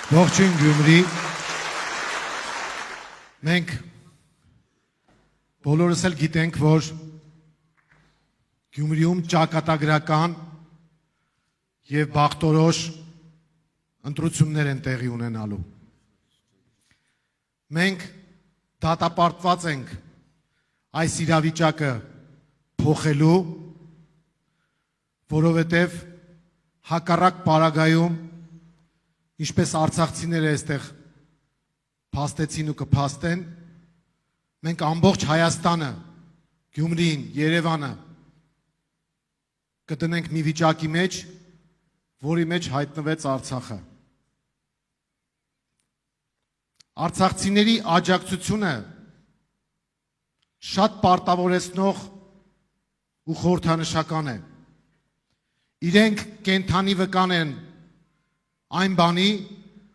Ողջույն Գյումրի, մենք բոլորս էլ գիտենք, որ Գյումրիում ճակատագրական և բախտորոշ ընտրություններ են տեղի ունենալու։ Մենք դատապարտված ենք այս իրավիճակը փոխելու, որովհետև հակառակ պարագայում, ինչպես արցախցիները այստեղ փաստեցին ու կփաստեն, մենք ամբողջ Հայաստանը, Գյումրին, Երևանը կտնենք մի վիճակի մեջ, որի մեջ հայտնվեց Արցախը։ Արցախցիների աջակցությունը շատ պարտավորեցնող ու խորհրդանշական է։ Իրենք կենդանի վկան են այն բանի,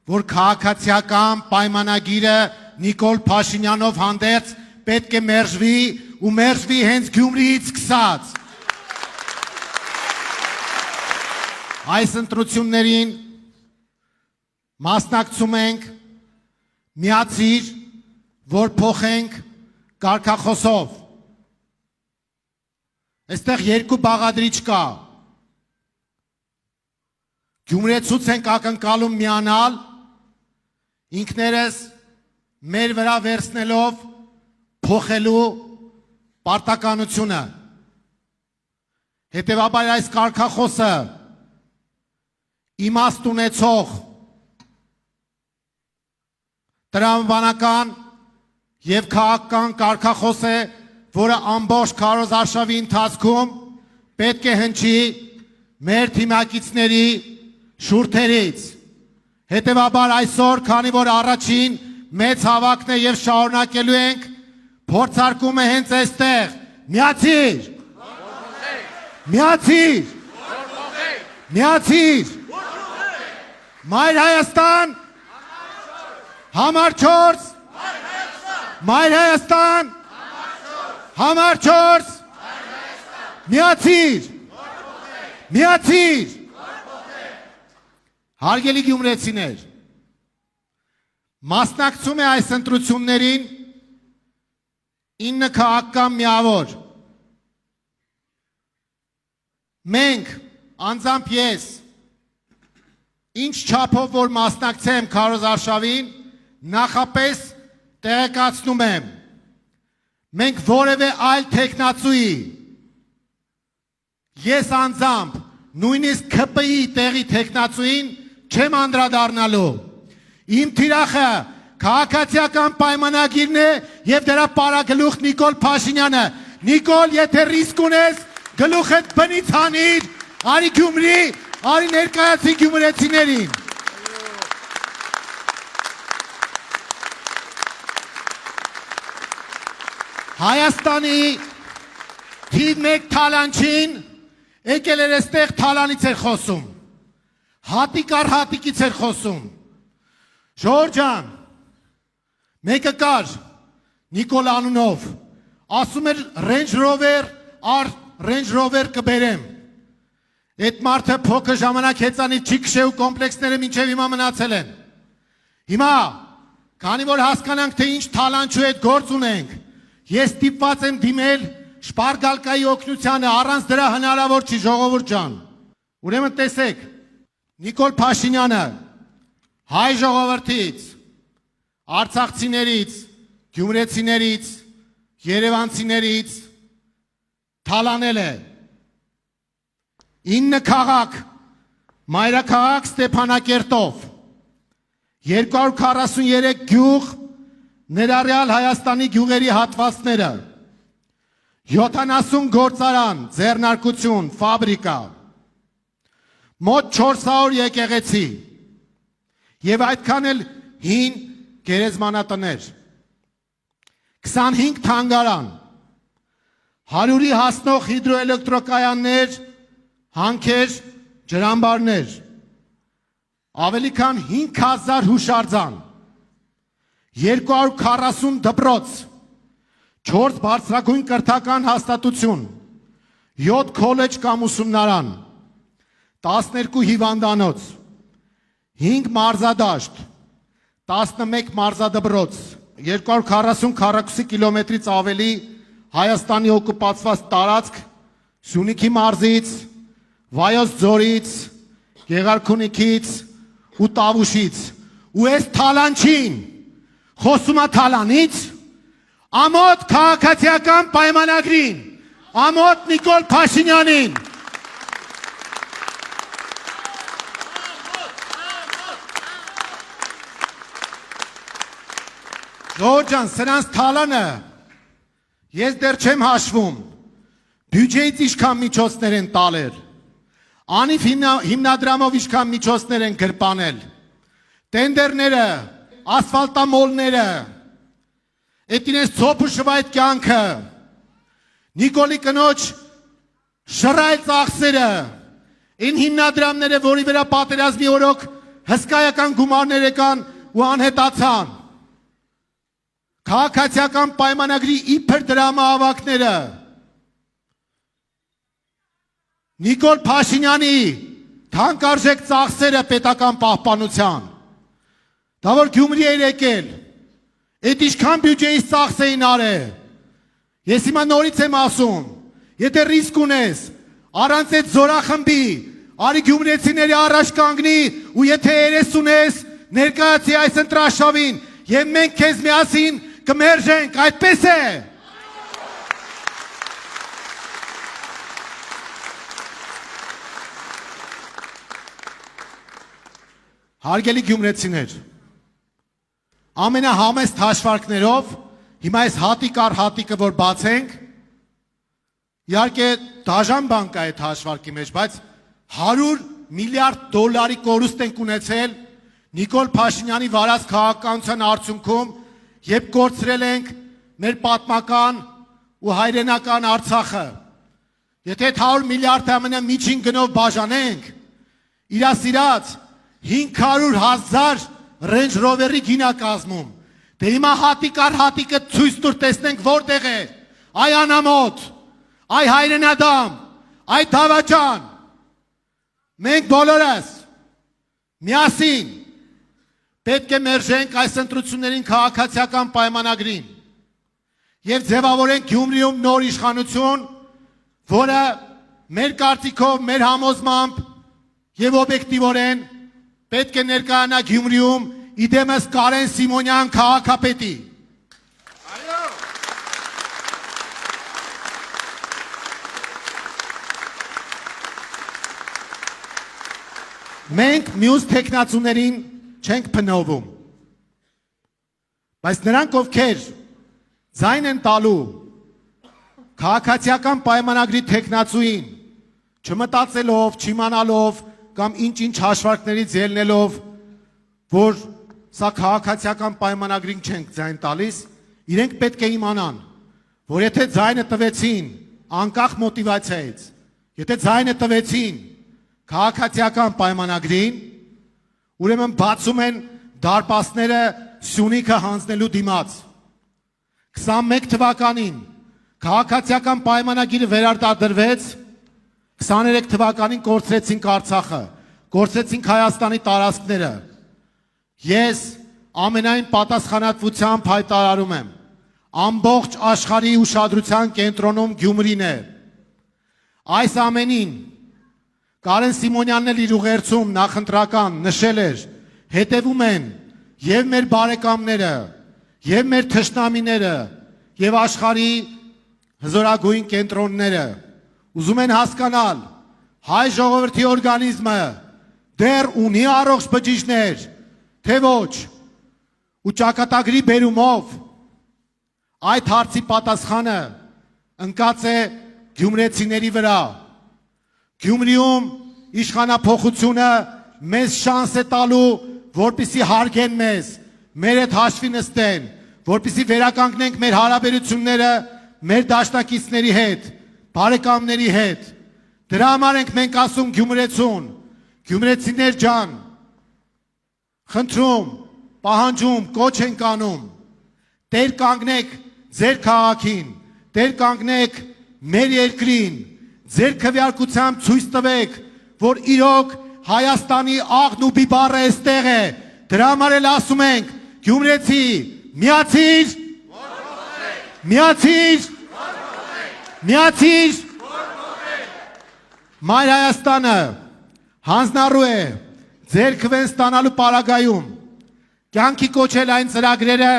որ քաղաքացիական պայմանագիրը Նիկոլ Փաշինյանով հանդերձ պետք է մերժվի ու մերժվի հենց Գյումրիից սկսած։ Այս ընտրություններին մասնակցում ենք, միացիր, որ փոխենք կարգախոսով։ Այստեղ երկու բաղադրիչ կա։ Գյումրեցուց ենք ակնկալում միանալ, ինքներս մեր վրա վերցնելով փոխելու պարտականությունը։ Հետևաբար այս կարգախոսը իմաստ ունեցող տրամաբանական և քաղաքական կարգախոս է, որը ամբողջ քարոզարշավի ընթացքում պետք է հնչի մեր թիմակիցների շուրթերից։ Հետևաբար այսօր, քանի որ առաջին մեծ հավաքն է և շարունակելու ենք, փորձարկումը հենց այստեղ, միացիր, միացիր, միացիր, Մայր Հայաստան, համար 4, Մայր Հայաստան, համար 4, միացիր, միացիր, Հարգելի գյումրեցիներ, մասնակցում է այս ընտրություններին 9 քաղաքական միավոր։ Մենք, անձամբ ես, ինչ չափով որ մասնակցեմ քարոզարշավին, նախապես տեղեկացնում եմ, մենք որևէ այլ թեկնածուի, ես անձամբ, նույնիսկ ՔՊ-ի տեղի թեկնածուին չեմ անդրադառնալու։ Իմ թիրախը քաղաքացիական պայմանագիրն է և դրա պարագլուխ Նիկոլ Փաշինյանը։ Նիկոլ, եթե ռիսկ ունես, գլուխդ բնից հանիր, արի Գյումրի, արի ներկայացի գյումրեցիներին։ Հայաստանի թիվ 1 թալանչին եկել էր այստեղ թալանից էր խոսում, հատիկ առ հատիկից էր խոսում։ Ժողովուրդ ջան, մեկը կար Նիկոլ անունով, ասում էր Range Rover առ Range Rover կբերեմ։ Այդ մարդը փոքր ժամանակ հեծանից չի քշել ու կոմպլեքսները մինչև հիմա մնացել են։ Հիմա, քանի որ հասկանանք, թե ինչ թալանչու հետ գործ ունենք, ես ստիպված եմ դիմել Շպարգալկայի օգնությանը, առանց դրա հնարավոր չի, ժողովուրդ ջան։ Ուրեմն տեսեք, Նիկոլ Փաշինյանը հայ ժողովրդից, արցախցիներից, գյումրեցիներից, երևանցիներից թալանել է 9 քաղաք, մայրաքաղաք Ստեփանակերտով, 243 գյուղ, ներառյալ Հայաստանի գյուղերի հատվածները, 70 գործարան, ձեռնարկություն, ֆաբրիկա, մոտ 400 եկեղեցի և այդքան էլ հին գերեզմանատներ, 25 թանգարան, 100-ի հասնող հիդրոէլեկտրոկայաններ, հանքեր, ջրամբարներ, ավելի քան 5000 հուշարձան, 240 դպրոց, 4 բարձրագույն կրթական հաստատություն, 7 քոլեջ կամ ուսումնարան, 12 հիվանդանոց, 5 մարզադաշտ, 11 մարզադպրոց, 240 կիլոմետրից ավելի Հայաստանի օկուպացված տարածք Սյունիքի մարզից, Վայոց ձորից, Գեղարքունիքից ու Տավուշից ու այս Թալանչին խոսում է Թալանից, ամոթ քաղաքացիական պայմանագրին, ամոթ Նիկոլ Փաշինյանին։ Ժողովուրդ ջան, սրանց Թալանը ես դեռ չեմ հաշվում, բյուջեից ինչքան միջոցներ են տալեր, անիվ հիմնադրամով ինչքան միջոցներ են գրպանել, տենդերները, ասֆալտամոլները, էտինես ծոպ ու շվայտ կյանքը, Նիկոլի կնոջ շռայլ ծախսերը, այն հիմնադրամները, որի վրա պատերազմի օրոք հսկայական գումարներ եկան ու անհետացան, քաղաքացիական պայմանագրի իբր դրամահավաքները, Նիկոլ Փաշինյանի թանկարժեք ծախսերը պետական պահպանության, դա որ Գյումրի էր եկել, այդ ինչքան բյուջեից ծախս էին արել, ես հիմա նորից եմ ասում, եթե ռիսկ ունես, առանց այդ զորախմբի, արի գյումրեցիների առաջ կանգնի ու եթե երես ունես, ներկայացի այս ընտրաշավին և մենք քեզ միասին կմերժենք, այդպես է։ Հարգելի գյումրեցիներ, ամենահամեստ հաշվարկներով, հիմա այս հատիկ առ հատիկը որ բացենք, իհարկե դաժան բան կա այդ հաշվարկի մեջ, բայց 100 միլիարդ դոլարի կորուստ ենք ունեցել Նիկոլ Փաշինյանի վարած քաղաքականության արդյունքում, երբ կորցրել ենք մեր պատմական ու հայրենական Արցախը։ Եթե 100 միլիարդ ամենը միջին գնով բաժանենք, իրա սիրած 500,000 Range Rover-ի գինա կազմում։ Դե հիմա հատիկ առ հատիկը ցույց տուր տեսնենք որտեղ է։ Այ անամոթ, այ հայրենադամ, այ Դավաճան։ Մենք բոլորս միասին պետք է մերժենք այս ընտրություններին քաղաքացիական պայմանագրին եւ ձևավորենք Գյումրիում նոր իշխանություն, որը մեր կարծիքով, մեր համոզմամբ եւ օբյեկտիվորեն պետք է ներկայանա Գյումրիում իդեմս Կարեն Սիմոնյան քաղաքապետի։ Այո։ Մենք մյուս տեխնացուներին չենք փնովում, բայց նրանք ովքեր ձայն են տալու քաղաքացիական պայմանագրի տեխնացուին, չմտածելով, չիմանալով կամ ինչ-ինչ հաշվարկներից ելնելով, որ սա քաղաքացիական պայմանագրին չենք ձայն տալիս, իրենք պետք է իմանան, որ եթե ձայնը տվեցին անկախ մոտիվացիայից, եթե ձայնը տվեցին քաղաքացիական պայմանագրին, ուրեմն բացում են դարպասները Սյունիքը հանձնելու դիմաց։ 21 թվականին քաղաքացիական պայմանագիրը վերարտադրվեց, 23 թվականին կորցրեցինք Արցախը, կորցրեցինք Հայաստանի տարածքները։ Ես ամենայն պատասխանատվությամբ հայտարարում եմ, ամբողջ աշխարհի ուշադրության կենտրոնում Գյումրին է։ Այս ամենին Կարեն Սիմոնյանն էլ իր ուղերձում նախընտրական նշել էր, հետևում են եւ մեր բարեկամները, եւ մեր թշնամիները, եւ աշխարհի հզորագույն կենտրոնները ուզում են հասկանալ հայ ժողովրդի օրգանիզմը դեռ ունի առողջ բջիջներ, թե ոչ, ու ճակատագրի բերումով այդ հարցի պատասխանը ընկած է գյումրեցիների վրա։ Գյումրիում իշխանափոխությունը մեզ շանս է տալու, որպեսզի հարգեն մեզ, մեր հետ հաշվի նստեն, որպեսզի վերականգնենք մեր հարաբերությունները մեր դաշնակիցների հետ, բարեկամների հետ։ Դրա համար ենք մենք ասում գյումրեցուն, գյումրեցիներ ջան, խնդրում, պահանջում, կոչ ենք անում, տեր կանգնեք ձեր քաղաքին, տեր կանգնեք մեր երկրին, ձեր քվեարկությամբ ցույց տվեք, որ իրոք Հայաստանի աղն ու բիբարը էստեղ է։ Դրա համար էլ ասում ենք, գյումրեցի, միացիր, միացիր, միացիր։ Մայր Հայաստանը հանձնառու է ձեր քվեն ստանալու պարագայում կյանքի կոչել այն ծրագրերը,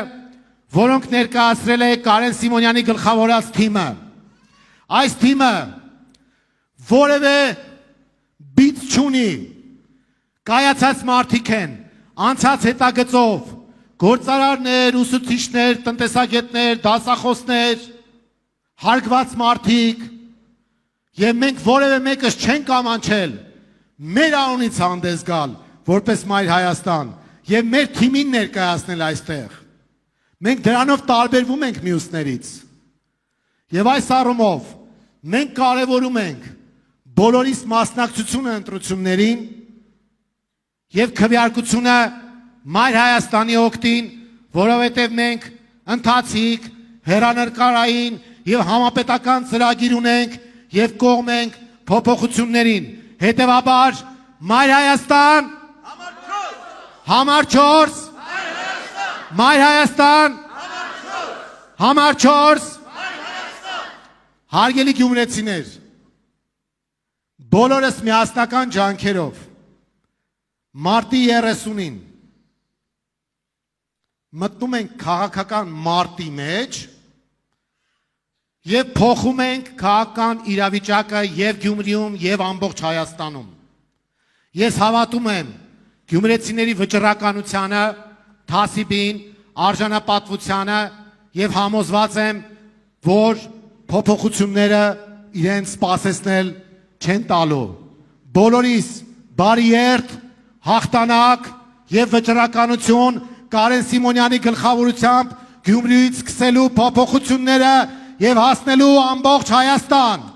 որոնք ներկայացրել է Կարեն Սիմոնյանի գլխավորած թիմը։ Այս թիմը որևէ բիծ չունի, կայացած մարդիկ են, անցած հետագծով, գործարարներ, ուսուցիչներ, տնտեսագետներ, դասախոսներ, հարգված մարդիկ, եւ մենք որևէ մեկս չենք ամանչել մեր անունից հանդես գալ, որպես Մայր Հայաստան, եւ մեր թիմին ներկայացնել այստեղ։ Մենք դրանով տարբերվում ենք մյուսներից։ Եվ այս առումով մենք կարևորում ենք բոլորիս մասնակցությունը ընտրություններին եւ քվեարկությունը Մայր Հայաստանի օգտին, որովհետեւ մենք ընթացիկ, հերանեկարային եւ համապետական ծրագիր ունենք եւ կողմ ենք փոփոխություններին։ Հետեւաբար Մայր Հայաստան, համար 4, Մայր Հայաստան, համար 4, հարգելի գյումրեցիներ, բոլորս միասնական ջանքերով մարտի 30-ին մտնում ենք քաղաքական մարտի մեջ եւ փոխում ենք քաղաքական իրավիճակը եւ Գյումրիում եւ ամբողջ Հայաստանում։ Ես հավատում եմ գյումրեցիների վճռականությանը, թասիբին, արժանապատվությանը եւ համոզված եմ, որ փոփոխությունները իրենց սպասեցնել չեն տալու։ Բոլորիս բարի երթ, հաղթանակ եւ վճռականություն Կարեն Սիմոնյանի գլխավորությամբ Գյումրիից սկսելու փոփոխությունները եւ հասնելու ամբողջ Հայաստան։